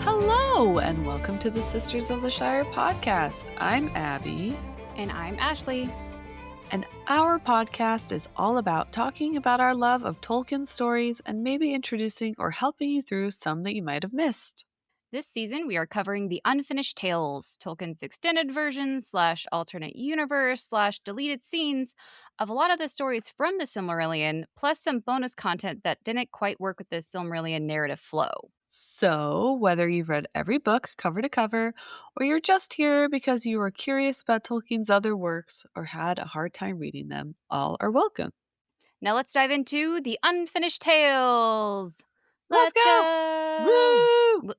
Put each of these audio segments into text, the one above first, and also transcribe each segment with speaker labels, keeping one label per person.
Speaker 1: Hello, and welcome to the Sisters of the Shire podcast. I'm Abby.
Speaker 2: And I'm Ashley.
Speaker 1: And our podcast is all about talking about our love of Tolkien stories and maybe introducing or helping you through some that you might have missed.
Speaker 2: This season, we are covering the Unfinished Tales, Tolkien's extended versions / alternate universe / deleted scenes of a lot of the stories from the Silmarillion, plus some bonus content that didn't quite work with the Silmarillion narrative flow.
Speaker 1: So, whether you've read every book cover to cover, or you're just here because you were curious about Tolkien's other works or had a hard time reading them, all are welcome.
Speaker 2: Now let's dive into the Unfinished Tales.
Speaker 1: Let's go! Woo!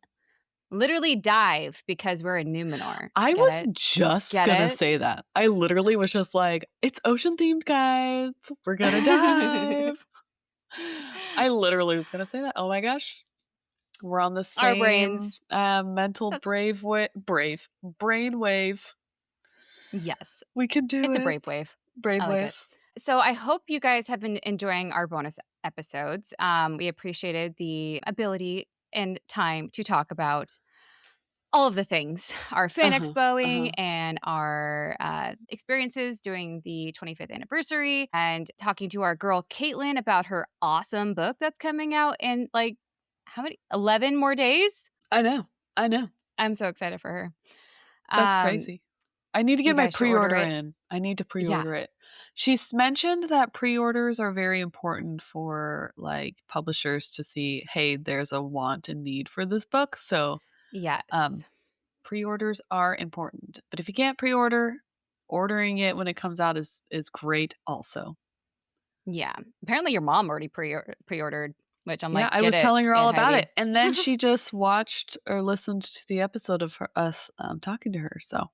Speaker 2: Literally dive because we're in Númenor.
Speaker 1: I was just gonna say that. I literally was just like, it's ocean themed, guys. We're gonna dive. I literally was gonna say that. Oh my gosh. We're on the same
Speaker 2: our brains.
Speaker 1: Mental brainwave.
Speaker 2: Yes.
Speaker 1: We can do it.
Speaker 2: It's a brave wave.
Speaker 1: Brave wave.
Speaker 2: So I hope you guys have been enjoying our bonus episodes. We appreciated the ability and time to talk about all of the things, our fan expoing and our experiences during the 25th anniversary, and talking to our girl Caitlin about her awesome book that's coming out in like how many 11 more days.
Speaker 1: I know
Speaker 2: I'm so excited for her.
Speaker 1: That's crazy. I need to get my pre-order in. I need to pre-order it. She's mentioned that pre-orders are very important for like publishers to see, hey, there's a want and need for this book. So
Speaker 2: yes,
Speaker 1: pre-orders are important. But if you can't pre-order, ordering it when it comes out is great also.
Speaker 2: Yeah. Apparently your mom already pre-ordered, which I'm like,
Speaker 1: I was telling her all about it. And then she just watched or listened to the episode of us talking to her. So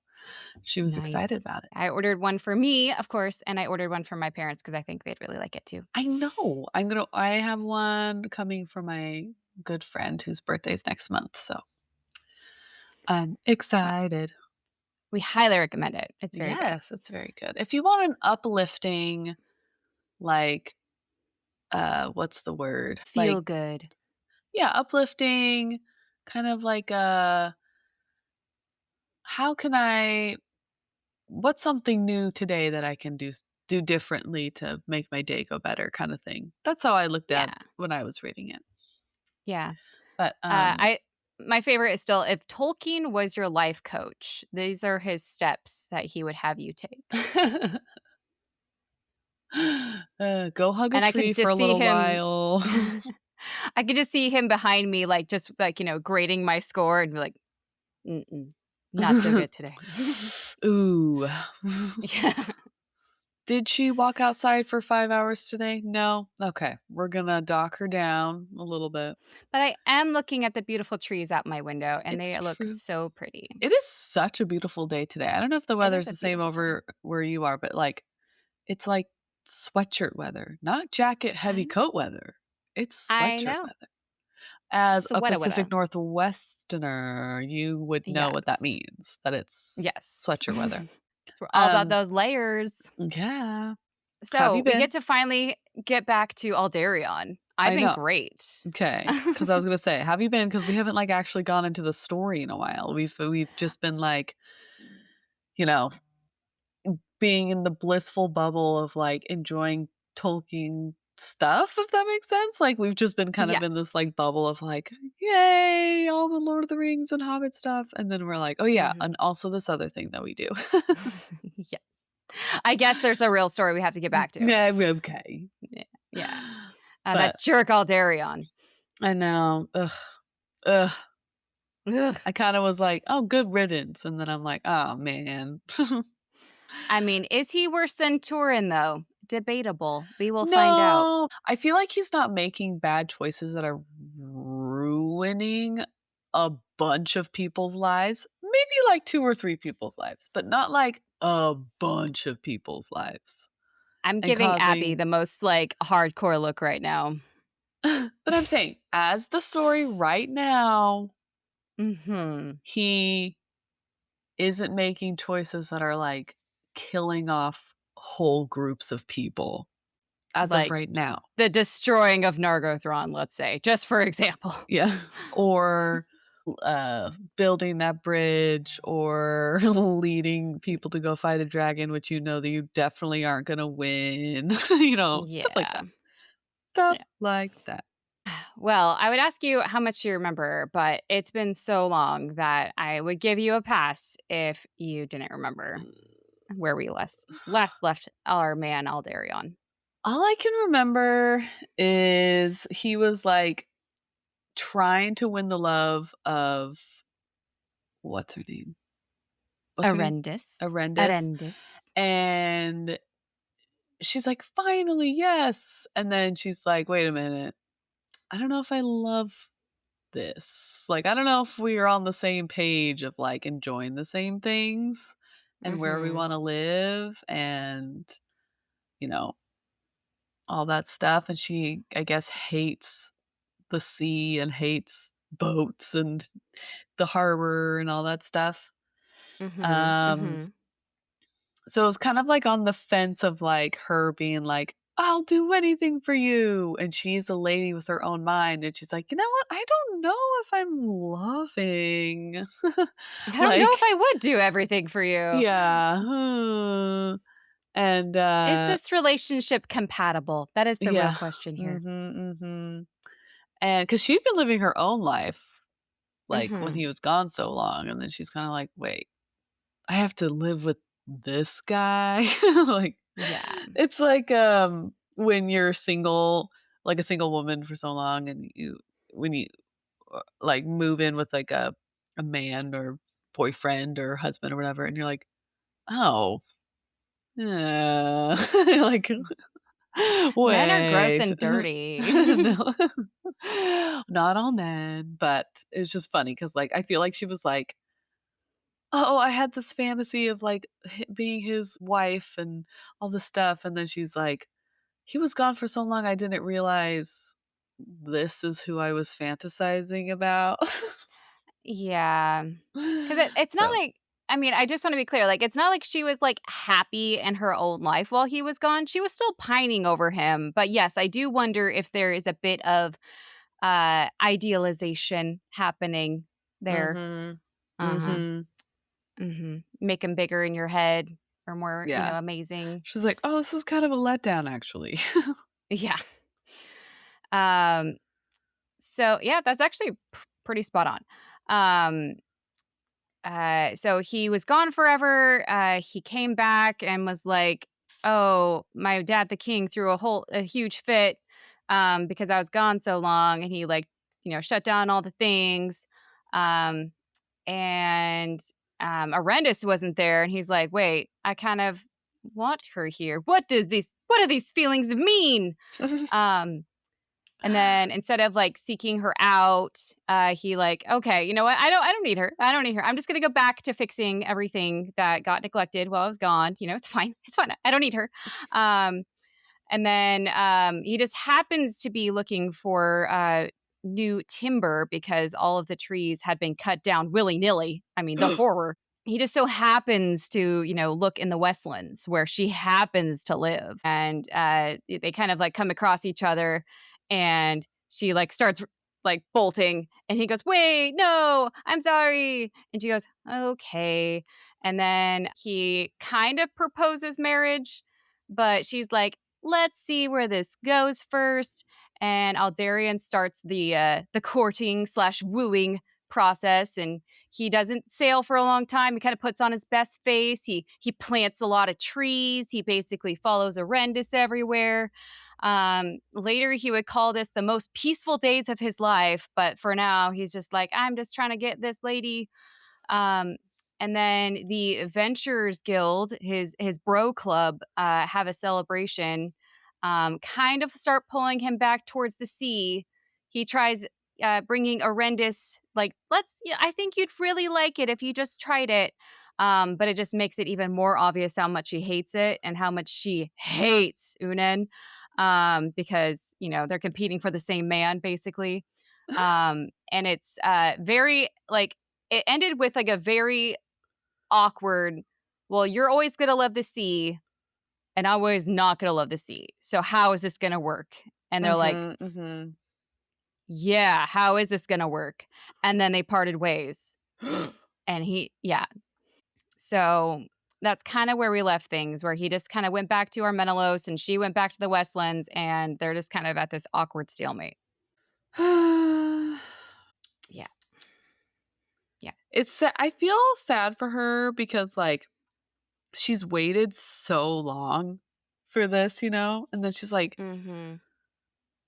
Speaker 1: she was excited about it.
Speaker 2: I ordered one for me, of course, and I ordered one for my parents because I think they'd really like it too.
Speaker 1: I know. I have one coming for my good friend whose birthday's next month. So I'm excited.
Speaker 2: We highly recommend it. It's very good.
Speaker 1: Yes, it's very good. If you want an uplifting, like, what's the word?
Speaker 2: Feel good.
Speaker 1: Yeah, uplifting, kind of like what's something new today that I can do differently to make my day go better kind of thing. That's how I looked at when I was reading it.
Speaker 2: Yeah.
Speaker 1: But
Speaker 2: my favorite is still, if Tolkien was your life coach, these are his steps that he would have you take.
Speaker 1: Go hug a tree for a little while.
Speaker 2: I could just see him behind me, like, just like, grading my score and be like, not so good today.
Speaker 1: Ooh.
Speaker 2: Yeah.
Speaker 1: Did she walk outside for 5 hours today? No? Okay. We're going to dock her down a little bit.
Speaker 2: But I am looking at the beautiful trees out my window, and they look so pretty.
Speaker 1: It is such a beautiful day today. I don't know if the weather's the same over where you are, but like, it's like sweatshirt weather, not jacket, heavy coat weather. It's sweatshirt weather. As a Pacific Northwesterner, you would know what that means, that it's sweatshirt weather.
Speaker 2: We're all about those layers.
Speaker 1: Yeah.
Speaker 2: So we get to finally get back to Aldarion. I've been great.
Speaker 1: Okay. Because I was going to say, have you been? Because we haven't like actually gone into the story in a while. We've just been like, being in the blissful bubble of like enjoying Tolkien stuff, if that makes sense. Like we've just been kind of in this like bubble of like, yay, all the Lord of the Rings and Hobbit stuff, and then we're like, oh yeah, and also this other thing that we do.
Speaker 2: Yes, I guess there's a real story we have to get back to.
Speaker 1: Yeah, okay.
Speaker 2: Yeah. That jerk Aldarion.
Speaker 1: I know. Ugh. I kind of was like, oh, good riddance, and then I'm like, oh man.
Speaker 2: I mean, is he worse than Turin though? Debatable. We will find out.
Speaker 1: I feel like he's not making bad choices that are ruining a bunch of people's lives. Maybe like 2 or 3 people's lives, but not like a bunch of people's lives.
Speaker 2: I'm giving Abby the most like hardcore look right now.
Speaker 1: But I'm saying, as the story right now, he isn't making choices that are like killing off whole groups of people as of right now.
Speaker 2: The destroying of Nargothrond, let's say, just for example.
Speaker 1: Yeah. Or building that bridge or leading people to go fight a dragon, which you know that you definitely aren't gonna win. Stuff like
Speaker 2: Yeah.
Speaker 1: that. Stuff
Speaker 2: Yeah.
Speaker 1: like that.
Speaker 2: Well, I would ask you how much you remember, but it's been so long that I would give you a pass if you didn't remember where we last left our man Aldarion.
Speaker 1: All I can remember is he was, like, trying to win the love of what's her name? What's her name?
Speaker 2: Erendis.
Speaker 1: Erendis.
Speaker 2: Erendis.
Speaker 1: And she's like, "Finally, yes." And then she's like, "Wait a minute. I don't know if I love this. Like, I don't know if we are on the same page of, like, enjoying the same things and where we
Speaker 2: Mhm.
Speaker 1: wanna live and, you know, all that stuff." And she, I guess, hates the sea and hates boats and the harbor and all that stuff.
Speaker 2: Mhm.
Speaker 1: Um,
Speaker 2: Mhm.
Speaker 1: so it was kind of like on the fence of like her being like, "I'll do anything for you." And she's a lady with her own mind. And she's like, "You know what? I don't know if I'm loving."
Speaker 2: I don't know if
Speaker 1: Like,
Speaker 2: I would do everything for you.
Speaker 1: yeah. And
Speaker 2: Is this relationship compatible? That is the real
Speaker 1: yeah.
Speaker 2: question here.
Speaker 1: Hmm. And because she'd been living her own life, like when he
Speaker 2: Mhm.
Speaker 1: was gone so long. And then she's kind of like, wait, I have to live with this guy. Like,
Speaker 2: Yeah.
Speaker 1: it's like when you're single, like a single woman for so long, and when you like move in with like a man or boyfriend or husband or whatever, and you're like, oh, yeah. You're like,
Speaker 2: Men are gross
Speaker 1: wait.
Speaker 2: and dirty.
Speaker 1: No. Not all men, but it's just funny because like I feel like she was like, oh, I had this fantasy of like being his wife and all this stuff. And then she's like, he was gone for so long, I didn't realize this is who I was fantasizing about.
Speaker 2: Yeah. 'Cause it's not
Speaker 1: So,
Speaker 2: like I mean, I just wanna be clear, like, it's not like she was, like, happy in her old life while he was gone, she was still pining over him, but yes, I do wonder if there is a bit of, idealization happening there.
Speaker 1: mhm,
Speaker 2: Uh-huh.
Speaker 1: mhm,
Speaker 2: Mhm. Make him bigger in your head or more,
Speaker 1: yeah.
Speaker 2: amazing.
Speaker 1: She's like, oh, this is kind of a letdown, actually.
Speaker 2: Yeah. Um, so, yeah, that's actually pretty spot on. Um so he was gone forever. He came back and was like, "Oh, my dad, the king, threw a huge fit because I was gone so long, and he like, shut down all the things." Um, and Arendis wasn't there, and he's like, "Wait, I kind of want her here. What do these feelings mean?" Um, and then instead of like seeking her out, he like, okay, you know what? I don't need her. I don't need her. I'm just gonna go back to fixing everything that got neglected while I was gone. It's fine. It's fine. I don't need her. Um, and then he just happens to be looking for new timber because all of the trees had been cut down willy nilly. I mean, the horror. He just so happens to, look in the Westlands where she happens to live. And they kind of like come across each other and she like starts like bolting and he goes, "Wait, no, I'm sorry." And she goes, "Okay." And then he kind of proposes marriage, but she's like, "Let's see where this goes first." And Aldarion starts the courting slash wooing process, and he doesn't sail for a long time. He kind of puts on his best face. He plants a lot of trees. He basically follows Erendis everywhere. Later, he would call this the most peaceful days of his life, but for now, he's just like, I'm just trying to get this lady. Um, and then the Adventurers Guild, his bro club, have a celebration. Kind of start pulling him back towards the sea. He tries bringing Erendis, like, I think you'd really like it if you just tried it. But it just makes it even more obvious how much she hates it and how much she hates Unen, because, they're competing for the same man, basically. And it's very, like, it ended with, like, a very awkward, well, you're always going to love the sea, and I'm always not going to love the sea. So how is this going to work? And they're like,
Speaker 1: Mhm, mhm.
Speaker 2: yeah, how is this going to work? And then they parted ways. And so that's kind of where we left things, where he just kind of went back to Armenelos and she went back to the Westlands, and they're just kind of at this awkward stalemate. Yeah. Yeah.
Speaker 1: I feel sad for her because, like, she's waited so long for this, you know? And then she's like,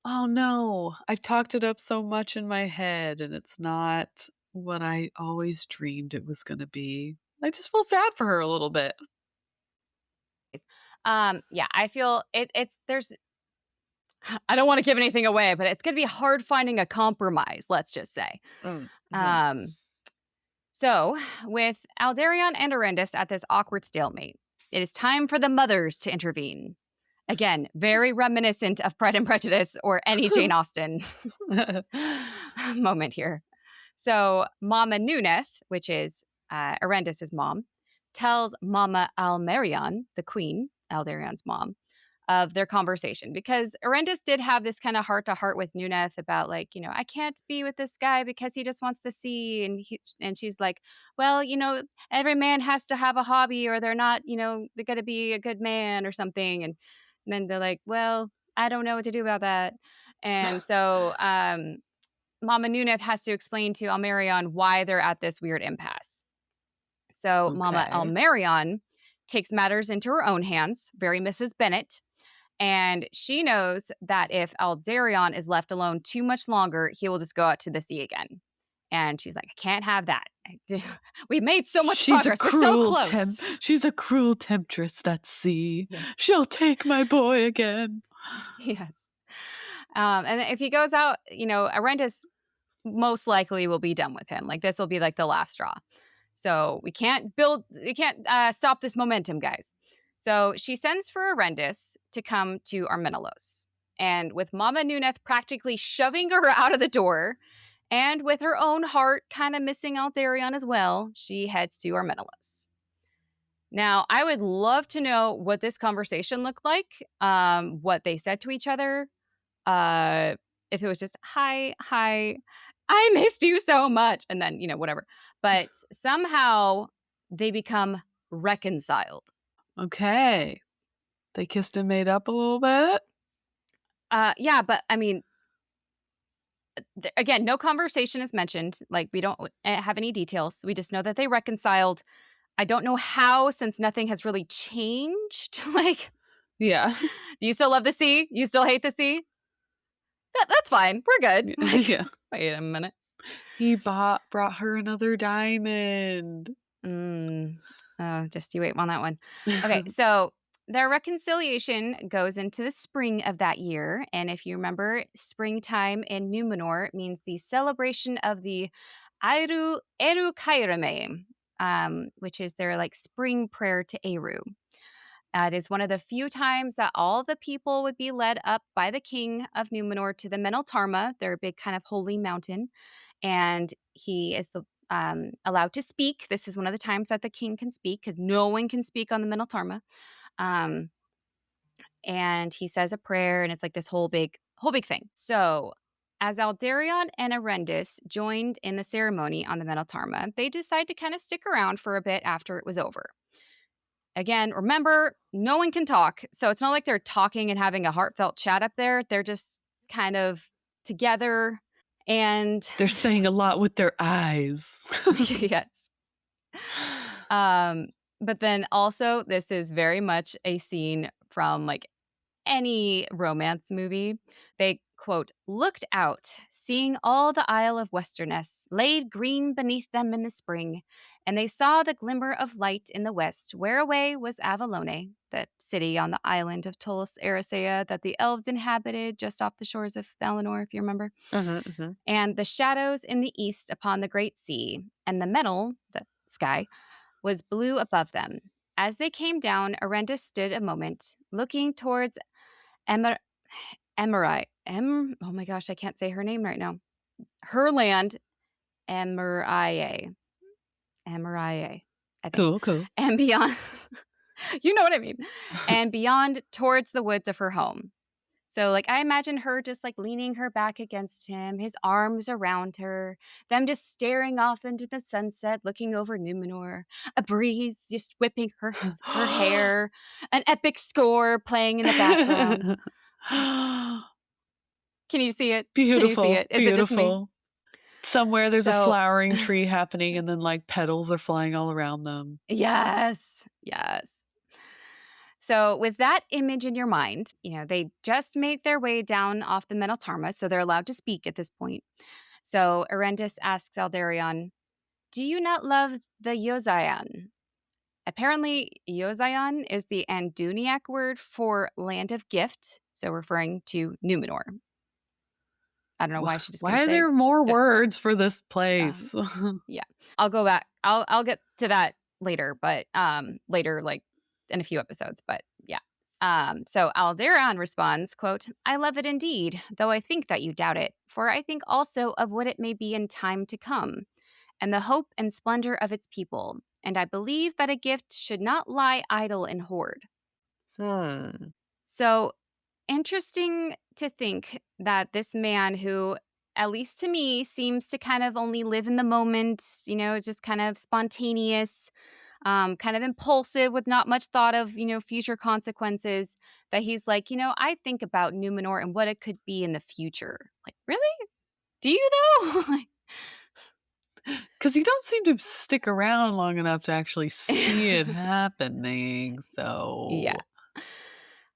Speaker 1: oh no, I've talked it up so much in my head and it's not what I always dreamed it was going to be. I just feel sad for her a little bit.
Speaker 2: Yeah, I feel there's I don't want to give anything away, but it's going to be hard finding a compromise, let's just say. So, with Aldarion and Erendis at this awkward stalemate, it is time for the mothers to intervene. Again, very reminiscent of Pride and Prejudice or any Jane Austen moment here. So, Mama Númenor, which is Erendis' mom, tells Mama Almerion, the queen, Aldarion's mom, of their conversation, because Erendis did have this kind of heart-to-heart with Númenor about, like, you know, I can't be with this guy because he just wants the sea, and she's like, well, you know, every man has to have a hobby or they're not, you know, they're gonna be a good man or something, and then they're like, well, I don't know what to do about that. And so Mama Númenor has to explain to Almerion why they're at this weird impasse. So Mama Almerion takes matters into her own hands, very Mrs. Bennet. And she knows that if Aldarion is left alone too much longer, he will just go out to the sea again. And she's like, I can't have that. We've made so much progress. We're so close.
Speaker 1: She's a cruel temptress, that sea. Yeah. She'll take my boy again.
Speaker 2: Yes. And if he goes out, you know, Erendis most likely will be done with him. Like, this will be like the last straw. So we can't stop this momentum, guys. So she sends for Erendis to come to Armenelos. And with Mama Númenor practically shoving her out of the door, and with her own heart kind of missing Aldarion as well, she heads to Armenelos. Now, I would love to know what this conversation looked like, what they said to each other. If it was just, hi, I missed you so much, and then, you know, whatever. But somehow they become reconciled.
Speaker 1: Okay. They kissed and made up a little bit?
Speaker 2: Yeah, but I mean, again, no conversation is mentioned. Like, we don't have any details. We just know that they reconciled. I don't know how, since nothing has really changed. Like,
Speaker 1: yeah.
Speaker 2: Do you still love the sea? You still hate the sea? That's fine. We're good. Like, yeah. Wait a minute.
Speaker 1: He brought her another diamond.
Speaker 2: Just you wait on that one. Okay, so their reconciliation goes into the spring of that year. And if you remember, springtime in Númenor means the celebration of the Eru Kairame, which is their, like, spring prayer to Eru. It is one of the few times that all the people would be led up by the king of Númenor to the Meneltarma, their big kind of holy mountain. And he is allowed to speak. This is one of the times that the king can speak, because no one can speak on the Meneltarma. And he says a prayer, and it's like this whole big thing. So as Aldarion and Erendis joined in the ceremony on the Meneltarma, they decide to kind of stick around for a bit after it was over. Again, remember, no one can talk. So it's not like they're talking and having a heartfelt chat up there. They're just kind of together, and
Speaker 1: they're saying a lot with their eyes.
Speaker 2: Yes. But then also, this is very much a scene from, like, any romance movie. They, quote, looked out, seeing all the Isle of Westerness laid green beneath them in the spring, and they saw the glimmer of light in the west, whereaway was Avalone, that city on the island of Tolus Erisea that the elves inhabited just off the shores of Valinor, if you remember. And the shadows in the east upon the great sea, and the metal, the sky, was blue above them. As they came down, Erendis stood a moment, looking towards oh my gosh, I can't say her name right now. Her land, Emirae, I think.
Speaker 1: Cool.
Speaker 2: And beyond, you know what I mean. And beyond towards the woods of her home. So, like, I imagine her just, like, leaning her back against him, his arms around her, them just staring off into the sunset, looking over Númenor, a breeze just whipping her hair, an epic score playing in the background. Can you see it? Can you see
Speaker 1: Beautiful,
Speaker 2: it? Is it just me?
Speaker 1: beautiful. Somewhere there's a
Speaker 2: So
Speaker 1: flowering tree happening and then, like, petals are flying all around them.
Speaker 2: yes, yes. So, with that image in your mind, they just made their way down off the Tarma, so they're allowed to speak at this point. So, Erendis asks Aldarion, "Do you not love the Yozayan?" Apparently, Yozayan is the Anduniac word for land of gift, so referring to Númenor. I don't know why she just
Speaker 1: Why
Speaker 2: couldn't
Speaker 1: are
Speaker 2: say.
Speaker 1: there more words for this place?
Speaker 2: Yeah, I'll go back. I'll get to that later, but later, like in a few episodes. But yeah. So Aldarion responds, quote, "I love it indeed, though I think that you doubt it, for I think also of what it may be in time to come, and the hope and splendor of its people, and I believe that a gift should not lie idle and hoard." So interesting to think that this man who, at least to me, seems to kind of only live in the moment, just kind of spontaneous, kind of impulsive with not much thought of, future consequences, that he's like, I think about Numenor and what it could be in the future. Like, really? Do you know?
Speaker 1: Because you don't seem to stick around long enough to actually see it happening,
Speaker 2: Yeah.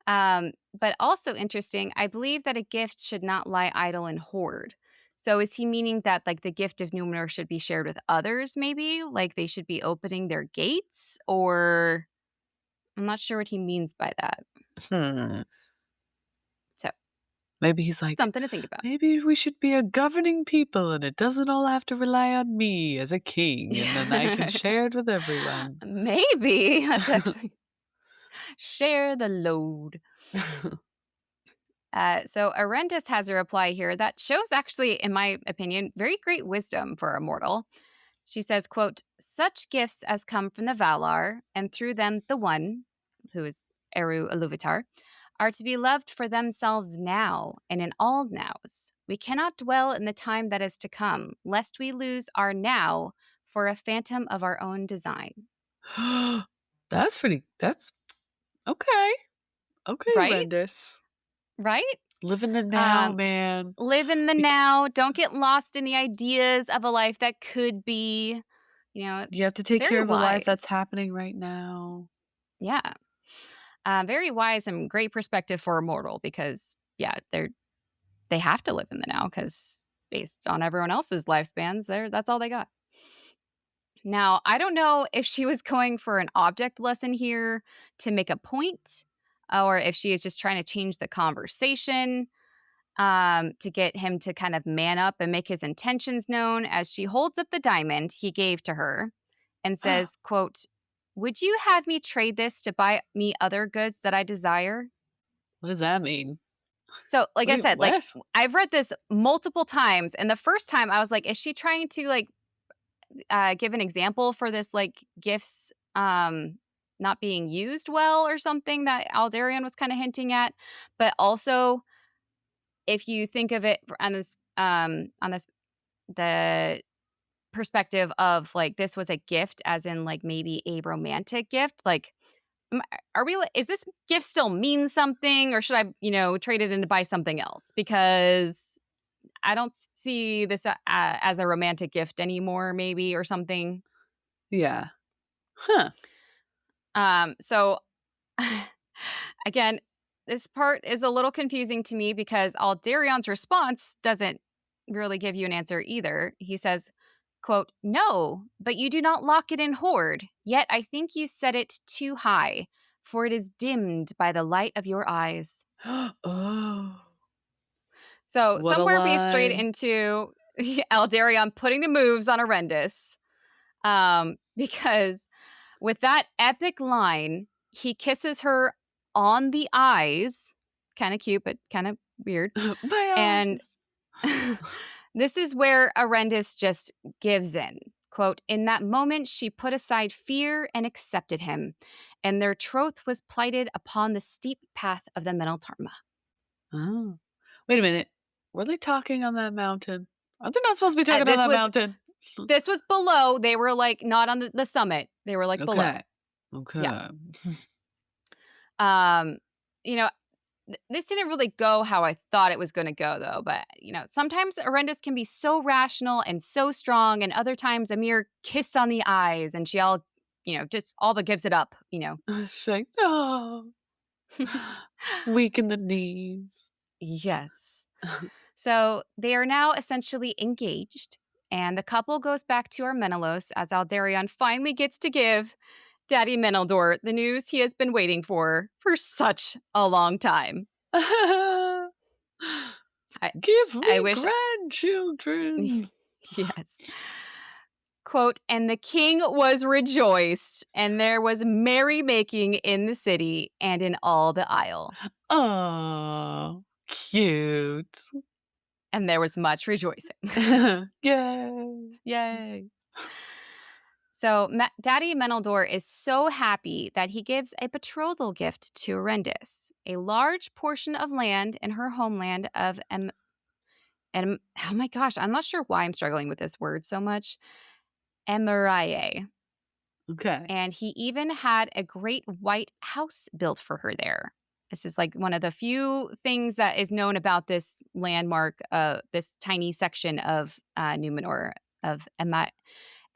Speaker 1: so...
Speaker 2: But also interesting, I believe that a gift should not lie idle and hoard. So is he meaning that like the gift of Numenor should be shared with others, maybe? Like they should be opening their gates? Or I'm not sure what he means by that.
Speaker 1: Hmm.
Speaker 2: So
Speaker 1: Maybe he's like,
Speaker 2: something to think about.
Speaker 1: maybe we should be a governing people and it doesn't all have to rely on me as a king and then I can share it with everyone.
Speaker 2: Maybe. That's actually share the load. So Erendis has a reply here that shows actually, in my opinion, very great wisdom for a mortal. She says, quote, "Such gifts as come from the Valar, and through them the One, who is Eru Iluvatar, are to be loved for themselves now and in all nows. We cannot dwell in the time that is to come, lest we lose our now for a phantom of our own design."
Speaker 1: That's okay. Okay,
Speaker 2: Right?
Speaker 1: Rendis.
Speaker 2: Right?
Speaker 1: Live in the now, man.
Speaker 2: Live in the now. Don't get lost in the ideas of a life that could be,
Speaker 1: You have to take
Speaker 2: very
Speaker 1: care of the life that's
Speaker 2: wise.
Speaker 1: happening right now.
Speaker 2: Yeah. Very wise and great perspective for a mortal because, yeah, they have to live in the now because based on everyone else's lifespans, that's all they got. Now, I don't know if she was going for an object lesson here to make a point, or if she is just trying to change the conversation to get him to kind of man up and make his intentions known, as she holds up the diamond he gave to her and says, quote, "Would you have me trade this to buy me other goods that I desire?"
Speaker 1: What does that mean?
Speaker 2: So, like I
Speaker 1: Wait,
Speaker 2: said, like
Speaker 1: what?
Speaker 2: I've read this multiple times, and the first time I was like, is she trying to like give an example for this like gifts not being used well or something that Aldarion was kind of hinting at? But also, if you think of it on this the perspective of like this was a gift, as in like maybe a romantic gift, like are we, is this gift still mean something, or should I trade it in to buy something else, because I don't see this as a romantic gift anymore, maybe, or something.
Speaker 1: Yeah. Huh.
Speaker 2: So again, this part is a little confusing to me because Aldarion's response doesn't really give you an answer either. He says, quote, "No, but you do not lock it in hoard. Yet I think you set it too high, for it is dimmed by the light of your eyes."
Speaker 1: Oh.
Speaker 2: So
Speaker 1: What a
Speaker 2: somewhere we've strayed
Speaker 1: line.
Speaker 2: into Aldarion putting the moves on Erendis. Because with that epic line, he kisses her on the eyes. Kind of cute, but kind of weird.
Speaker 1: My
Speaker 2: And
Speaker 1: eyes.
Speaker 2: this is where Erendis just gives in. Quote, "In that moment, she put aside fear and accepted him, and their troth was plighted upon the steep path of the Tarma."
Speaker 1: Oh. Wait a minute. Were they talking on that mountain? Are they not supposed to be talking on that mountain?
Speaker 2: This was below. They were, like, not on the summit. They were, like, below.
Speaker 1: Okay.
Speaker 2: Yeah.
Speaker 1: Okay.
Speaker 2: You know, this didn't really go how I thought it was gonna go, though, but, sometimes Erendis can be so rational and so strong, and other times a mere kiss on the eyes, and she just all but gives it up,
Speaker 1: She's like, "No." Weak in the knees.
Speaker 2: Yes. So they are now essentially engaged, and the couple goes back to Armenelos as Aldarion finally gets to give Daddy Meneldor the news he has been waiting for such a long time. I,
Speaker 1: Give
Speaker 2: I
Speaker 1: me
Speaker 2: wish.
Speaker 1: grandchildren.
Speaker 2: Yes. Quote, and the king was rejoiced, and there was merrymaking in the city and in all the isle.
Speaker 1: Oh, cute.
Speaker 2: And there was much rejoicing.
Speaker 1: Yay.
Speaker 2: Yay. So Daddy Meneldor is so happy that he gives a betrothal gift to Erendis, a large portion of land in her homeland of oh my gosh, I'm not sure why I'm struggling with this word so much. Emiraye.
Speaker 1: Okay.
Speaker 2: And he even had a great white house built for her there. This is like one of the few things that is known about this landmark, this tiny section of Númenor, of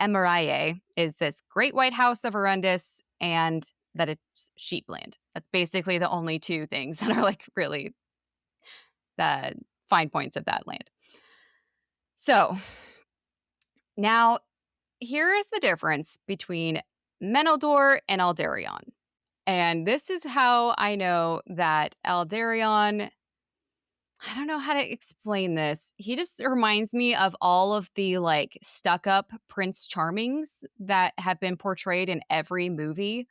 Speaker 2: Emiraye, is this great white house of Erendis and that it's sheepland. That's basically the only two things that are like really the fine points of that land. So now here is the difference between Meneldor and Aldarion. And this is how I know that Aldarion, I don't know how to explain this. He just reminds me of all of the like stuck-up Prince Charmings that have been portrayed in every movie.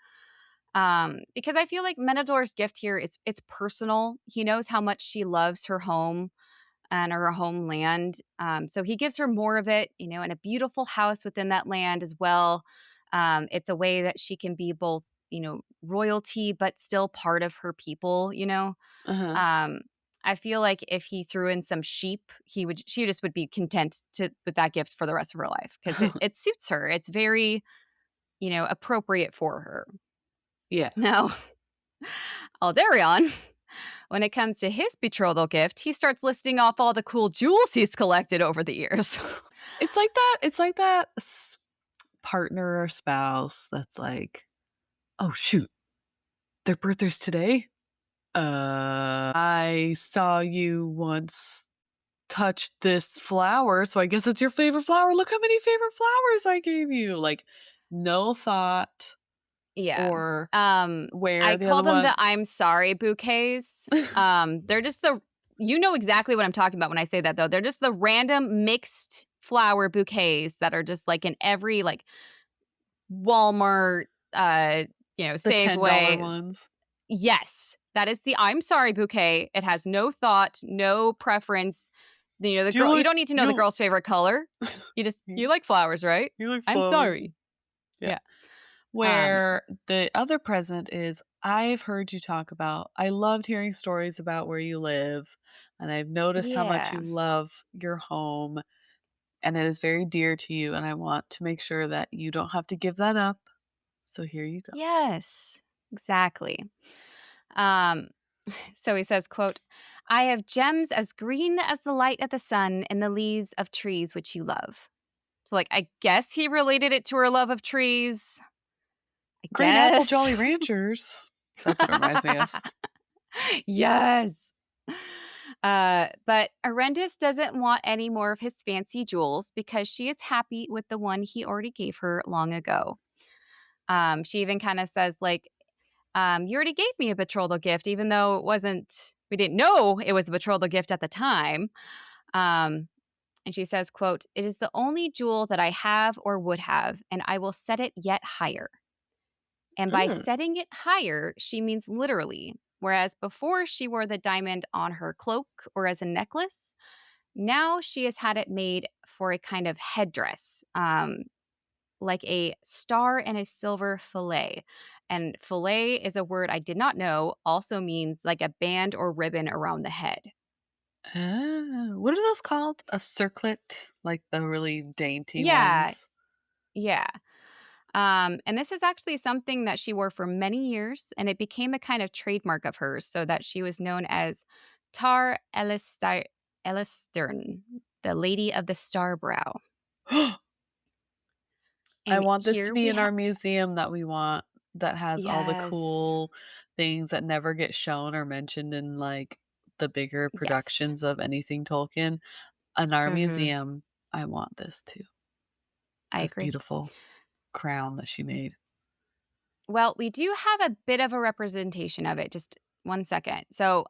Speaker 2: Because I feel like Menedor's gift here it's personal. He knows how much she loves her home and her homeland. So he gives her more of it, and a beautiful house within that land as well. It's a way that she can be both, royalty, but still part of her people.
Speaker 1: Uh-huh.
Speaker 2: I feel like if he threw in some sheep, she just would be content with that gift for the rest of her life because it suits her. It's very, appropriate for her.
Speaker 1: Yeah.
Speaker 2: Now, Aldarion, when it comes to his betrothal gift, he starts listing off all the cool jewels he's collected over the years.
Speaker 1: It's like that. It's like that partner or spouse that's like, oh, shoot, their birthday's today? I saw you once touch this flower, so I guess it's your favorite flower. Look how many favorite flowers I gave you. Like, no thought.
Speaker 2: Yeah.
Speaker 1: Or where
Speaker 2: I
Speaker 1: the
Speaker 2: call
Speaker 1: other
Speaker 2: them
Speaker 1: one.
Speaker 2: the I'm sorry bouquets. They're just you know exactly what I'm talking about when I say that, though. They're just the random mixed flower bouquets that are just like in every like Walmart,
Speaker 1: The
Speaker 2: Safeway.
Speaker 1: $10 ones.
Speaker 2: Yes. That is the I'm sorry bouquet. It has no thought, no preference. The girl, you don't need to know the girl's favorite color. You like flowers, right?
Speaker 1: You like flowers.
Speaker 2: I'm sorry.
Speaker 1: Yeah. Where the other present is, I've heard you talk about, I loved hearing stories about where you live, and I've noticed how much you love your home, and it is very dear to you, and I want to make sure that you don't have to give that up. So here you go.
Speaker 2: Yes, exactly. So he says, quote, I have gems as green as the light of the sun and the leaves of trees which you love. So, like, I guess he related it to her love of trees.
Speaker 1: Green Apple Jolly Ranchers. That's what it reminds me of.
Speaker 2: Yes. But Erendis doesn't want any more of his fancy jewels because she is happy with the one he already gave her long ago. She even kind of says, like, you already gave me a betrothal gift, even though we didn't know it was a betrothal gift at the time. And she says, quote, it is the only jewel that I have or would have, and I will set it yet higher. And by setting it higher, she means literally. Whereas before she wore the diamond on her cloak or as a necklace, now she has had it made for a kind of headdress, like a star in a silver fillet. And fillet is a word I did not know, also means like a band or ribbon around the head.
Speaker 1: Oh, what are those called? A circlet? Like the really dainty
Speaker 2: Yeah,
Speaker 1: ones?
Speaker 2: yeah. And this is actually something that she wore for many years, and it became a kind of trademark of hers, so that she was known as Tar Elistern, the Lady of the Star Brow.
Speaker 1: I
Speaker 2: And
Speaker 1: want this to
Speaker 2: here
Speaker 1: be
Speaker 2: we
Speaker 1: in
Speaker 2: have,
Speaker 1: our museum that we want that has all the
Speaker 2: yes,
Speaker 1: cool things that never get shown or mentioned in, like, the bigger
Speaker 2: yes.
Speaker 1: productions of anything Tolkien. In our
Speaker 2: Hmm.
Speaker 1: museum, I want this too.
Speaker 2: I
Speaker 1: This
Speaker 2: agree.
Speaker 1: beautiful crown that she made.
Speaker 2: Well, we do have a bit of a representation of it. Just one second. So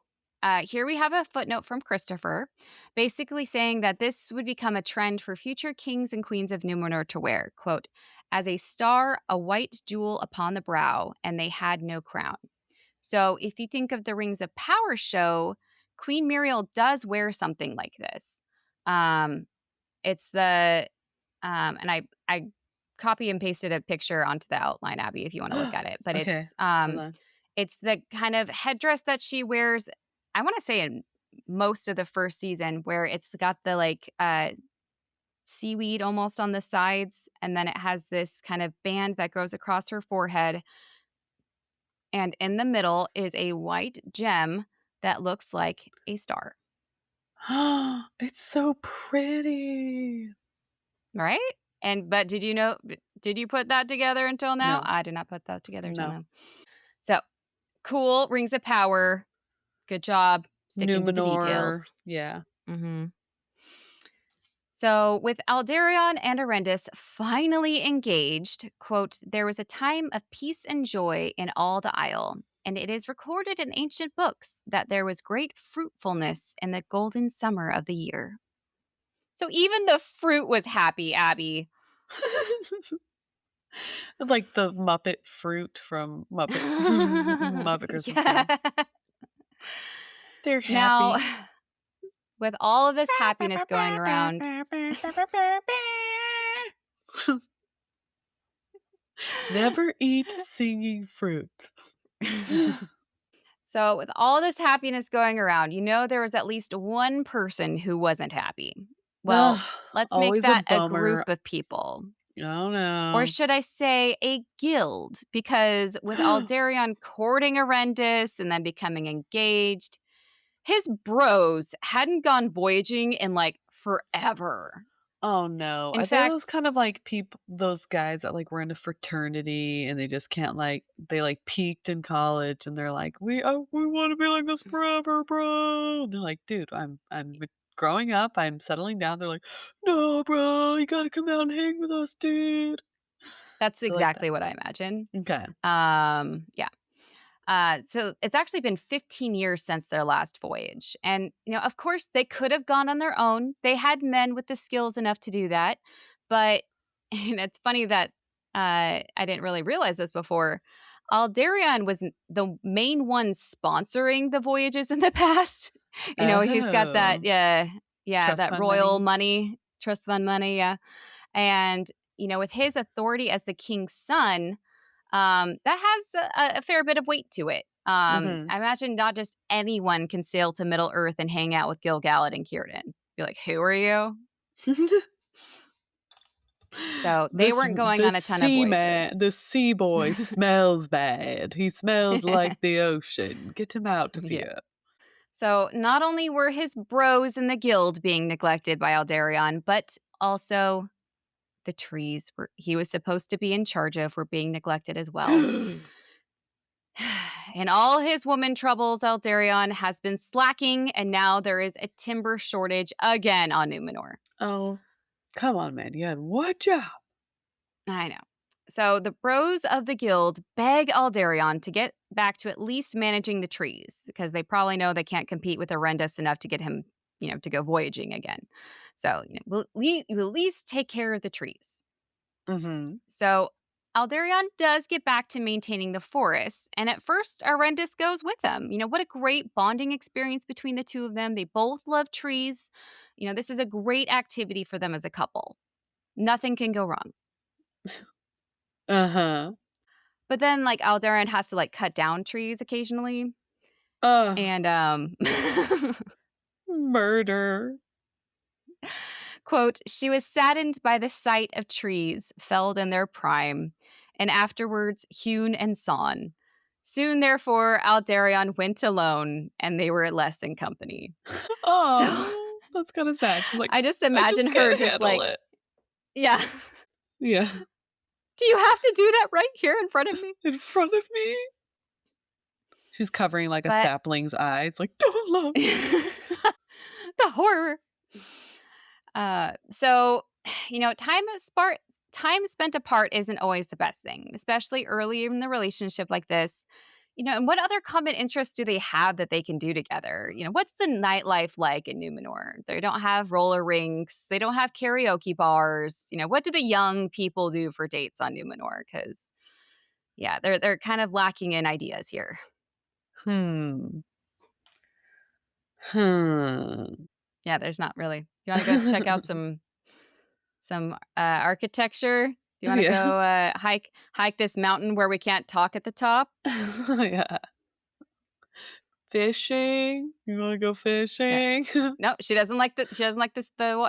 Speaker 2: here we have a footnote from Christopher, basically saying that this would become a trend for future kings and queens of Númenor to wear. Quote, as a star, a white jewel upon the brow, and they had no crown. So if you think of the Rings of Power show, Queen Muriel does wear something like this. Um, it's the and I copy and pasted a picture onto the outline, Abby, if you wanna look at it, but
Speaker 1: Okay, hold on.
Speaker 2: it's the kind of headdress that she wears, I wanna say in most of the first season, where it's got the, like, seaweed almost on the sides, and then it has this kind of band that goes across her forehead, and in the middle is a white gem that looks like a star,
Speaker 1: It's so pretty.
Speaker 2: right? But did you put that together until now?
Speaker 1: No,
Speaker 2: I did not put that together until
Speaker 1: no.
Speaker 2: now. So cool, rings of power. Good job sticking to the
Speaker 1: Númenor,
Speaker 2: details.
Speaker 1: yeah.
Speaker 2: Mhm. So, with Aldarion and Erendis finally engaged, quote, there was a time of peace and joy in all the isle, and it is recorded in ancient books that there was great fruitfulness in the golden summer of the year. So, even the fruit was happy, Abby.
Speaker 1: It's like the Muppet fruit from Muppet Muppet Christmas
Speaker 2: Yeah.
Speaker 1: Carol. They're
Speaker 2: Now,
Speaker 1: happy.
Speaker 2: with all of this happiness going around,
Speaker 1: Never eat singing fruit.
Speaker 2: so, with all this happiness going around, there was at least one person who wasn't happy. Well,
Speaker 1: Ugh,
Speaker 2: let's make
Speaker 1: always a
Speaker 2: that a group
Speaker 1: bummer.
Speaker 2: of people.
Speaker 1: Oh,
Speaker 2: Or
Speaker 1: no.
Speaker 2: should I say a guild? Because with Aldarion courting Erendis and then becoming engaged, his bros hadn't gone voyaging in like forever.
Speaker 1: Oh, no.
Speaker 2: In
Speaker 1: Are they
Speaker 2: fact,
Speaker 1: those kind of, like, those guys that, like, were in a fraternity and they just can't, like they, like, peaked in college and they're like, we wanna be like this forever, bro." And they're like, "Dude, I'm growing up, I'm settling down." They're like, "No, bro, you gotta come out and hang with us, dude."
Speaker 2: that's
Speaker 1: So, like that.
Speaker 2: exactly what I imagine.
Speaker 1: Okay.
Speaker 2: Yeah. So it's actually been 15 years since their last voyage. And, of course, they could have gone on their own. They had men with the skills enough to do that. But, and it's funny that I didn't really realize this before. Aldarion was the main one sponsoring the voyages in the past. He's got that,
Speaker 1: Oh. Trust
Speaker 2: that
Speaker 1: fund
Speaker 2: royal
Speaker 1: money?
Speaker 2: money, trust fund money. Yeah. And, with his authority as the king's son, that has a fair bit of weight to it.
Speaker 1: Mhm.
Speaker 2: I imagine not just anyone can sail to Middle Earth and hang out with Gil-galad and Círdan. Be like, who are you? So they weren't going on a ton of voyages.
Speaker 1: This sea boy smells bad. He smells like the ocean. Get him out of
Speaker 2: Yeah.
Speaker 1: here.
Speaker 2: So not only were his bros in the guild being neglected by Aldarion, but also the trees he was supposed to be in charge of were being neglected as well. In all his woman troubles, Aldarion has been slacking, and now there is a timber shortage again on Númenor.
Speaker 1: Oh, come on, man. You had one job.
Speaker 2: I know. So the bros of the guild beg Aldarion to get back to at least managing the trees, because they probably know they can't compete with Erendis enough to get him, to go voyaging again. So, we'll at least take care of the trees.
Speaker 1: Mhm.
Speaker 2: So Aldarion does get back to maintaining the forest, and at first Erendis goes with him. What a great bonding experience between the two of them. They both love trees. This is a great activity for them as a couple. Nothing can go wrong.
Speaker 1: Uh-huh.
Speaker 2: But then, like, Aldarion has to, like, cut down trees occasionally.
Speaker 1: Ugh.
Speaker 2: And,
Speaker 1: Murder.
Speaker 2: quote, "She was saddened by the sight of trees felled in their prime, and afterwards hewn and sawn. Soon, therefore, Aldarion went alone, and they were less in company." So,
Speaker 1: Oh, that's kinda sad. She's like,
Speaker 2: I just
Speaker 1: "I
Speaker 2: imagine
Speaker 1: just
Speaker 2: her
Speaker 1: can't
Speaker 2: just
Speaker 1: handle
Speaker 2: like,
Speaker 1: it."
Speaker 2: yeah.
Speaker 1: Yeah.
Speaker 2: "Do you have to do that right here in front of me?"
Speaker 1: In front of me? She's covering, like, a
Speaker 2: But
Speaker 1: sapling's eyes, like, "Don't look."
Speaker 2: the horror. So, time spent apart isn't always the best thing, especially early in the relationship like this. And what other common interests do they have that they can do together? What's the nightlife like in Numenor? They don't have roller rinks. They don't have karaoke bars. What do the young people do for dates on Numenor? Because yeah, they're kind of lacking in ideas here.
Speaker 1: Hmm. Hmm.
Speaker 2: Yeah, there's not really. Do you want to go check out some architecture? Do you want to
Speaker 1: Yeah.
Speaker 2: go hike this mountain where we can't talk at the top?
Speaker 1: Yeah. Fishing? You wanna go
Speaker 2: Yeah.
Speaker 1: fishing?
Speaker 2: No, she doesn't like the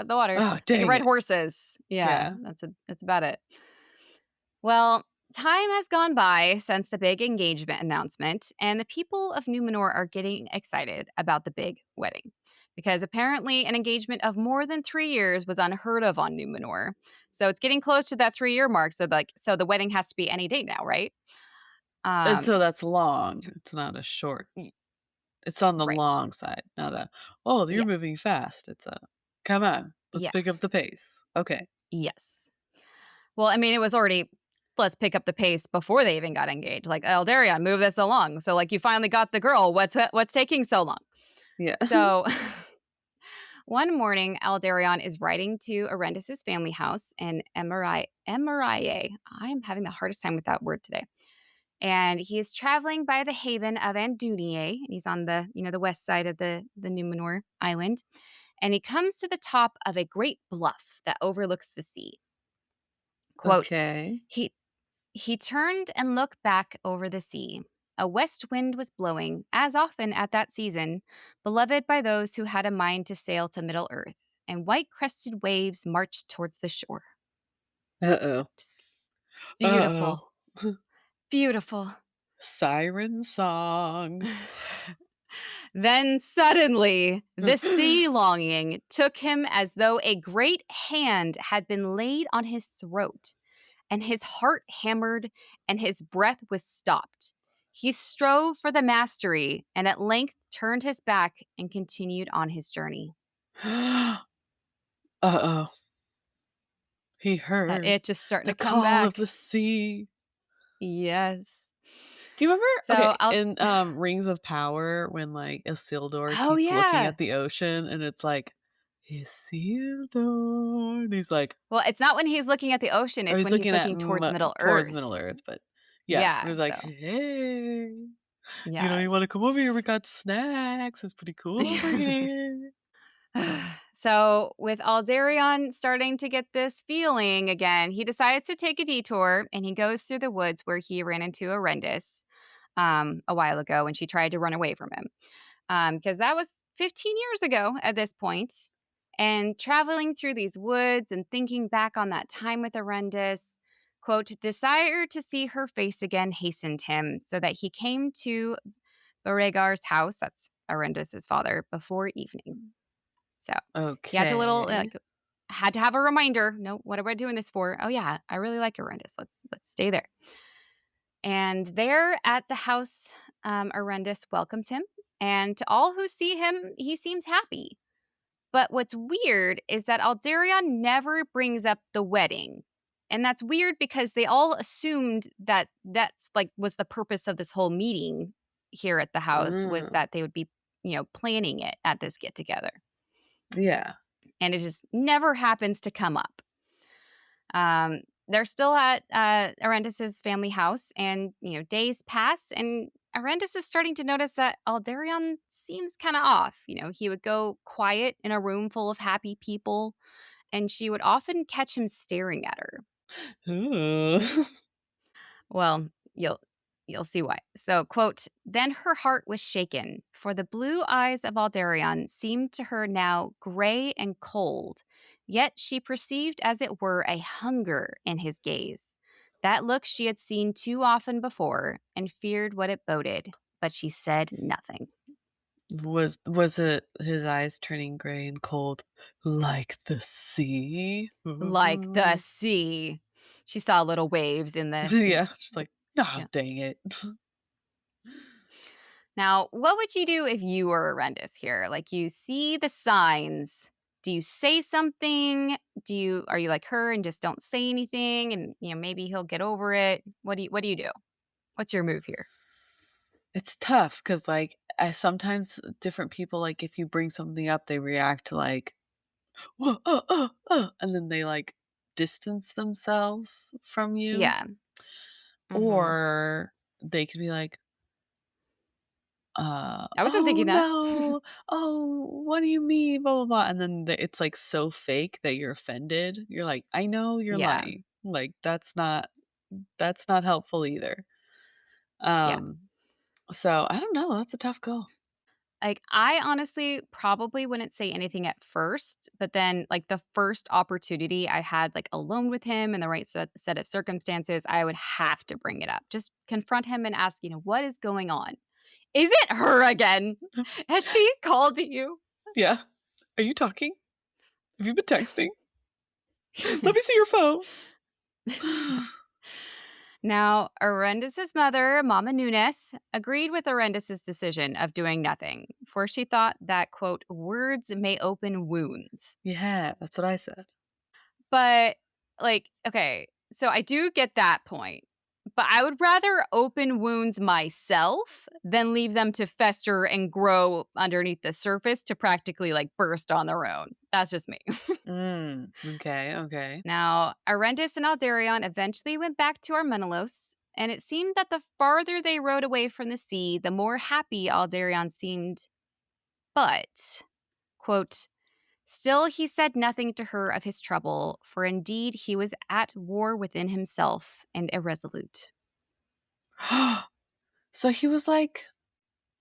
Speaker 2: water.
Speaker 1: Oh,
Speaker 2: They can
Speaker 1: dang
Speaker 2: ride
Speaker 1: it.
Speaker 2: horses. Yeah,
Speaker 1: Yeah.
Speaker 2: that's about it. Well, time has gone by since the big engagement announcement, and the people of Numenor are getting excited about the big wedding. Because apparently an engagement of more than 3 years was unheard of on Numenor. So it's getting close to that 3-year mark. So the wedding has to be any date now, right?
Speaker 1: And
Speaker 2: Um,
Speaker 1: so that's long. It's not a short.
Speaker 2: y-
Speaker 1: It's on the
Speaker 2: right.
Speaker 1: long side, not a, "Oh, you're
Speaker 2: Yeah.
Speaker 1: moving fast." It's a, "Come on, let's
Speaker 2: Yeah.
Speaker 1: pick up the pace." Okay.
Speaker 2: Yes. Well, I mean, it was already let's pick up the pace before they even got engaged. Like, Eldarion, move this along. So, like, you finally got the girl. What's taking so long?
Speaker 1: Yeah.
Speaker 2: So, one morning, Aldarion is riding to Erendis' family house in Emiria. I'm having the hardest time with that word today. And he is traveling by the haven of Andunier, and he's on the west side of the Numenor island. And he comes to the top of a great bluff that overlooks the sea. Quote,
Speaker 1: Okay.
Speaker 2: he turned and looked back over the sea. A west wind was blowing, as often at that season, beloved by those who had a mind to sail to Middle Earth, and white crested waves marched towards the shore.
Speaker 1: Uh-oh.
Speaker 2: Just
Speaker 1: Uh-oh.
Speaker 2: beautiful, beautiful.
Speaker 1: Siren song.
Speaker 2: Then suddenly, the sea longing took him as though a great hand had been laid on his throat, and his heart hammered, and his breath was stopped. He strove for the mastery, and at length turned his back and continued on his journey.
Speaker 1: Uh-oh. He
Speaker 2: That
Speaker 1: heard
Speaker 2: it just starting
Speaker 1: the
Speaker 2: to come
Speaker 1: call of the
Speaker 2: back.
Speaker 1: sea.
Speaker 2: Yes.
Speaker 1: Do you remember,
Speaker 2: So
Speaker 1: okay,
Speaker 2: I'll.
Speaker 1: in, Rings of Power when, like, Isildur
Speaker 2: Oh
Speaker 1: keeps looking
Speaker 2: yeah.
Speaker 1: at the ocean and it's like, "Isildur," and he's like,
Speaker 2: Well, it's not when he's looking at the ocean.
Speaker 1: or
Speaker 2: It's
Speaker 1: he's
Speaker 2: when he's
Speaker 1: looking at
Speaker 2: looking towards Middle
Speaker 1: towards
Speaker 2: Earth.
Speaker 1: Middle Earth, but yeah, it
Speaker 2: Yeah.
Speaker 1: was like,
Speaker 2: So
Speaker 1: "Hey, you wanna
Speaker 2: yes.
Speaker 1: come over here? We got snacks. It's pretty cool over here."
Speaker 2: So, with Aldarion starting to get this feeling again, he decides to take a detour and he goes through the woods where he ran into Erendis a while ago when she tried to run away from him. Because that was 15 years ago at this point. And traveling through these woods and thinking back on that time with Erendis, quote, desire to see her face again hastened him so that he came to Beauregard's house, that's Erendis' father, before evening. So he had to
Speaker 1: Okay.
Speaker 2: had to have a reminder. No, what am I doing this for? Oh yeah, I really like Erendis. Let's stay there. And there at the house, Erendis welcomes him, and to all who see him, he seems happy. But what's weird is that Aldarion never brings up the wedding. And that's weird because they all assumed that that's like was the purpose of this whole meeting here at the house was
Speaker 1: Mm,
Speaker 2: that they would be, planning it at this get together.
Speaker 1: yeah.
Speaker 2: And it just never happens to come up. They're still at Erendis' family house, and days pass, and Erendis is starting to notice that Aldarion seems kind of off. He would go quiet in a room full of happy people, and she would often catch him staring at her.
Speaker 1: Ooh.
Speaker 2: Well, you'll see why. So, quote, then her heart was shaken, for the blue eyes of Aldarion seemed to her now gray and cold, yet she perceived as it were a hunger in his gaze. That look she had seen too often before, and feared what it boded, but she said nothing.
Speaker 1: Was it his eyes turning gray and cold like the sea?
Speaker 2: Like the sea. She saw little waves in
Speaker 1: Yeah, she's like, "Oh,
Speaker 2: yeah.
Speaker 1: dang it."
Speaker 2: Now, what would you do if you were Erendis here? Like, you see the signs. Do you say something? Are you like her and just don't say anything and maybe he'll get over it? What do you do? What's your move here?
Speaker 1: It's tough because, like, sometimes different people, like, if you bring something up, they react like, "Whoa, and then they, like, distance themselves from you,
Speaker 2: Yeah. Mhm.
Speaker 1: or they could be like,
Speaker 2: I wasn't
Speaker 1: "Oh,
Speaker 2: thinking that.
Speaker 1: no. Oh, what do you mean? Blah, blah, blah," and then it's, like, so fake that you're offended. You're like, "I know you're
Speaker 2: Yeah.
Speaker 1: lying." Like, that's not helpful either.
Speaker 2: Yeah.
Speaker 1: Um, so I don't know, that's a tough call.
Speaker 2: Like, I honestly probably wouldn't say anything at first, but then, like, the first opportunity I had, like, alone with him in the right set of circumstances, I would have to bring it up. Just confront him and ask, what is going on? Is it her again? Has she called you?
Speaker 1: Yeah. Are you talking? Have you been texting? Let me see your phone.
Speaker 2: Yeah. Now, Arendis's mother, Mama Nunez, agreed with Arendis's decision of doing nothing, for she thought that, quote, words may open wounds.
Speaker 1: Yeah, that's what I said.
Speaker 2: But, like, okay, so I do get that point, but I would rather open wounds myself than leave them to fester and grow underneath the surface to practically, like, burst on their own. That's just me.
Speaker 1: Okay, okay.
Speaker 2: Now, Arendis and Aldarion eventually went back to Armenelos, and it seemed that the farther they rode away from the sea, the more happy Aldarion seemed. But, quote, still he said nothing to her of his trouble, for indeed he was at war within himself and irresolute.
Speaker 1: So he was like,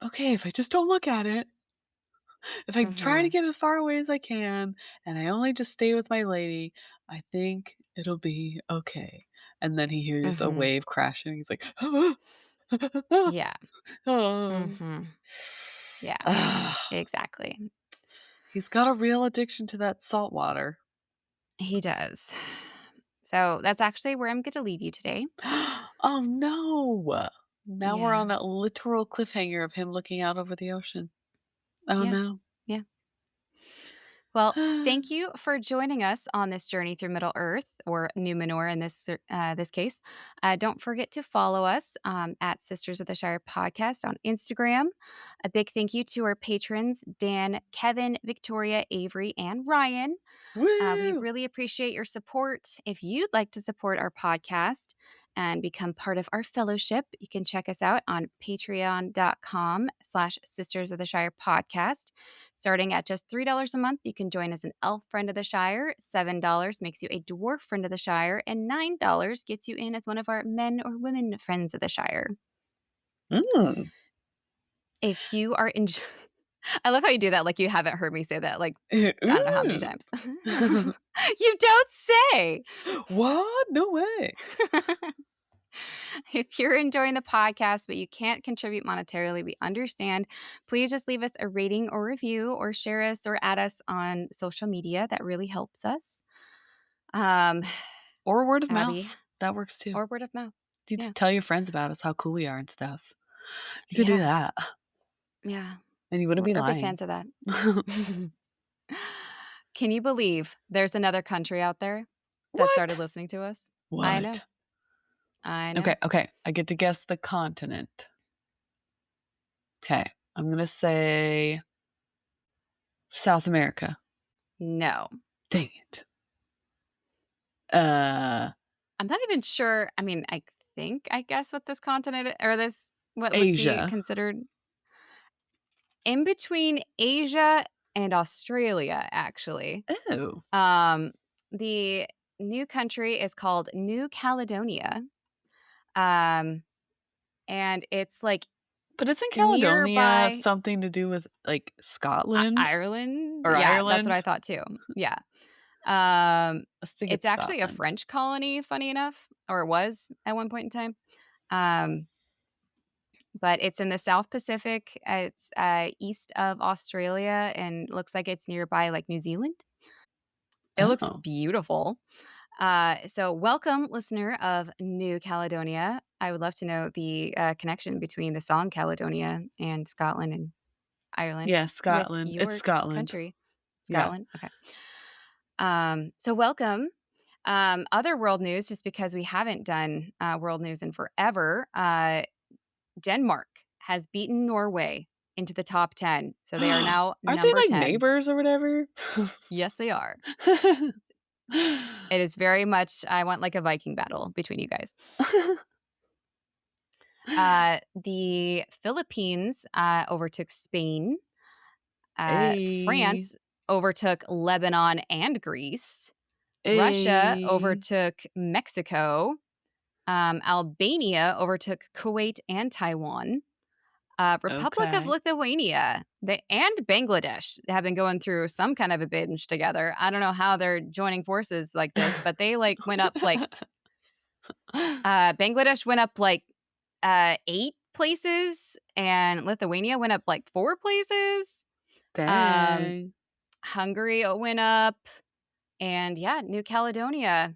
Speaker 1: "Okay, if I just don't look at it, if I try to
Speaker 2: Mm-hmm.
Speaker 1: get as far away as I can, and I only just stay with my lady, I think it'll be okay." And then he hears a
Speaker 2: Mm-hmm.
Speaker 1: wave crashing. He's like,
Speaker 2: Yeah.
Speaker 1: "Oh."
Speaker 2: Mm-hmm. Yeah.
Speaker 1: Ah,
Speaker 2: Exactly.
Speaker 1: he's got a real addiction to that salt water.
Speaker 2: He does. So that's actually where I'm going to leave you today.
Speaker 1: Oh, no. Now we're
Speaker 2: Yeah.
Speaker 1: on a literal cliffhanger of him looking out over the ocean. Oh,
Speaker 2: Yeah.
Speaker 1: no.
Speaker 2: Yeah. Well, thank you for joining us on this journey through Middle Earth, or Númenor in this case. Don't forget to follow us at Sisters of the Shire podcast on Instagram. A big thank you to our patrons, Dan, Kevin, Victoria, Avery, and Ryan. We
Speaker 1: Woo!
Speaker 2: really appreciate your support. If you'd like to support our podcast and become part of our fellowship, you can check us out on patreon.com/Sisters of the Shire podcast. Starting at just $3 a month, you can join as an elf friend of the Shire. $7 makes you a dwarf friend of the Shire, and $9 gets you in as one of our men or women friends of the Shire.
Speaker 1: Mm.
Speaker 2: If you are enjoying I love how you do that, like you haven't heard me say that, like, I don't know how many
Speaker 1: Ooh.
Speaker 2: times. You don't say!
Speaker 1: What? No way.
Speaker 2: If you're enjoying the podcast, but you can't contribute monetarily, we understand. Please just leave us a rating or review, or share us or add us on social media. That really helps us. Um,
Speaker 1: Or word of
Speaker 2: Abby,
Speaker 1: mouth. That works too.
Speaker 2: or word of mouth.
Speaker 1: You
Speaker 2: Yeah.
Speaker 1: just tell your friends about us, how cool we are and stuff. You could do
Speaker 2: Yeah.
Speaker 1: that.
Speaker 2: Yeah.
Speaker 1: And you wouldn't be
Speaker 2: We're big
Speaker 1: lying.
Speaker 2: fans of that. Can you believe there's another country out there that started
Speaker 1: What?
Speaker 2: listening to us? I know.
Speaker 1: What?
Speaker 2: I know.
Speaker 1: Okay. I get to guess the continent. Okay. I'm going to say South America.
Speaker 2: No.
Speaker 1: Dang it. Uh,
Speaker 2: I'm not even sure. I mean, I guess what this continent or this what would be
Speaker 1: Asia.
Speaker 2: considered in between Asia and Australia, actually.
Speaker 1: Oh.
Speaker 2: The new country is called New Caledonia. And it's like
Speaker 1: But isn't Caledonia
Speaker 2: nearby
Speaker 1: something to do with like Scotland?
Speaker 2: Ireland?
Speaker 1: Or
Speaker 2: Yeah,
Speaker 1: Ireland?
Speaker 2: that's what I thought too. Yeah. It's actually a French colony, funny enough, or it was at one point in time. But it's in the South Pacific. It's east of Australia and looks like it's nearby like New Zealand. It looks beautiful. So welcome, listener of New Caledonia. I would love to know the connection between the song Caledonia and Scotland and Ireland.
Speaker 1: Yeah, Scotland. It's Scotland.
Speaker 2: Country. Scotland? Yeah. Okay. So welcome. Other world news, just because we haven't done world news in forever, Denmark has beaten Norway into the top 10. So they are now
Speaker 1: Aren't
Speaker 2: number
Speaker 1: they like
Speaker 2: 10.
Speaker 1: Neighbors or whatever?
Speaker 2: Yes, they are. It is very much, I want like a Viking battle between you guys. The Philippines overtook Spain. France overtook Lebanon and Greece. Russia overtook Mexico. Albania overtook Kuwait and Taiwan. Republic of Lithuania and Bangladesh have been going through some kind of a binge together. I don't know how they're joining forces like this, but they like went up like Bangladesh went up like 8 places and Lithuania went up like 4 places.
Speaker 1: Dang.
Speaker 2: Hungary went up, and yeah, New Caledonia.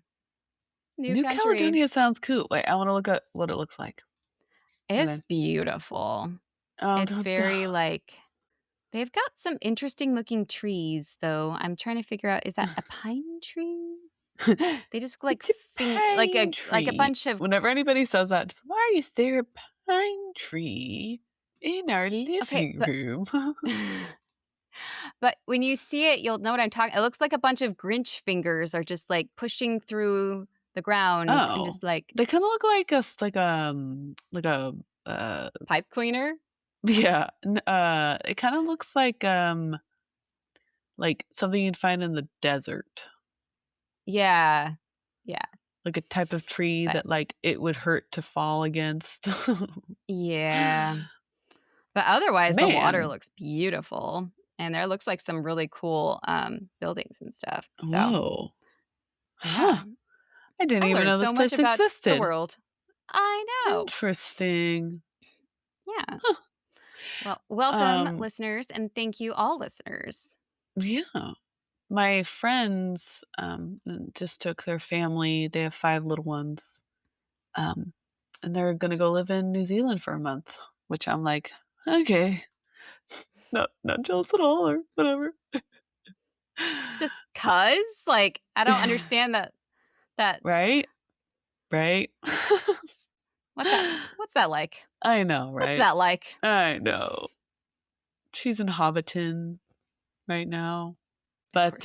Speaker 1: New Caledonia sounds cool. Wait, I want to look at what it looks like.
Speaker 2: It's beautiful. It's very like, they've got some interesting looking trees though. I'm trying to figure out, is that a pine tree? They just like like a bunch of.
Speaker 1: Whenever anybody says that, why is there a pine tree in our living room?
Speaker 2: But when you see it, you'll know what I'm talking. It looks like a bunch of Grinch fingers are just like pushing through the ground and just like,
Speaker 1: they kind of look like a
Speaker 2: pipe cleaner.
Speaker 1: Yeah. It kind of looks like something you'd find in the desert.
Speaker 2: Yeah.
Speaker 1: Like a type of tree that like it would hurt to fall against.
Speaker 2: Yeah. But otherwise, the water looks beautiful. And there looks like some really cool buildings and stuff. So,
Speaker 1: whoa. Huh. I didn't even know this place existed.
Speaker 2: The world. I know.
Speaker 1: Interesting.
Speaker 2: Yeah. Huh. Well, welcome, listeners, and thank you all listeners.
Speaker 1: Yeah. My friends just took their family. They have 5 little ones. And they're going to go live in New Zealand for a month, which I'm like, okay. Not jealous at all or whatever.
Speaker 2: Just cuz? Like, I don't understand that.
Speaker 1: Right?
Speaker 2: What's that like?
Speaker 1: I know, right?
Speaker 2: What's that like?
Speaker 1: I know. She's in Hobbiton right now. But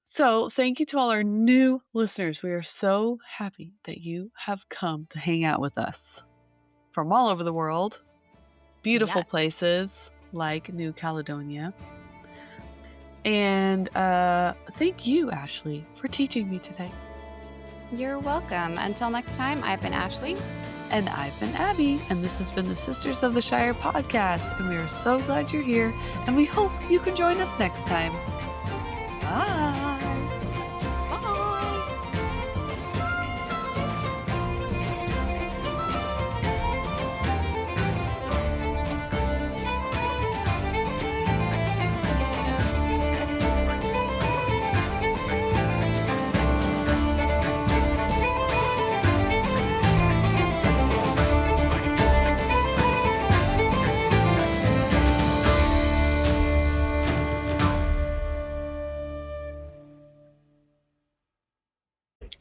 Speaker 1: so thank you to all our new listeners. We are so happy that you have come to hang out with us from all over the world. Beautiful places like New Caledonia. And thank you, Ashley, for teaching me today.
Speaker 2: You're welcome. Until next time, I've been Ashley.
Speaker 1: And I've been Abby. And this has been the Sisters of the Shire podcast. And we are so glad you're here. And we hope you can join us next time. Bye.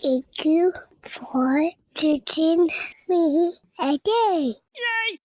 Speaker 3: Thank you for teaching me a day.
Speaker 2: Yay!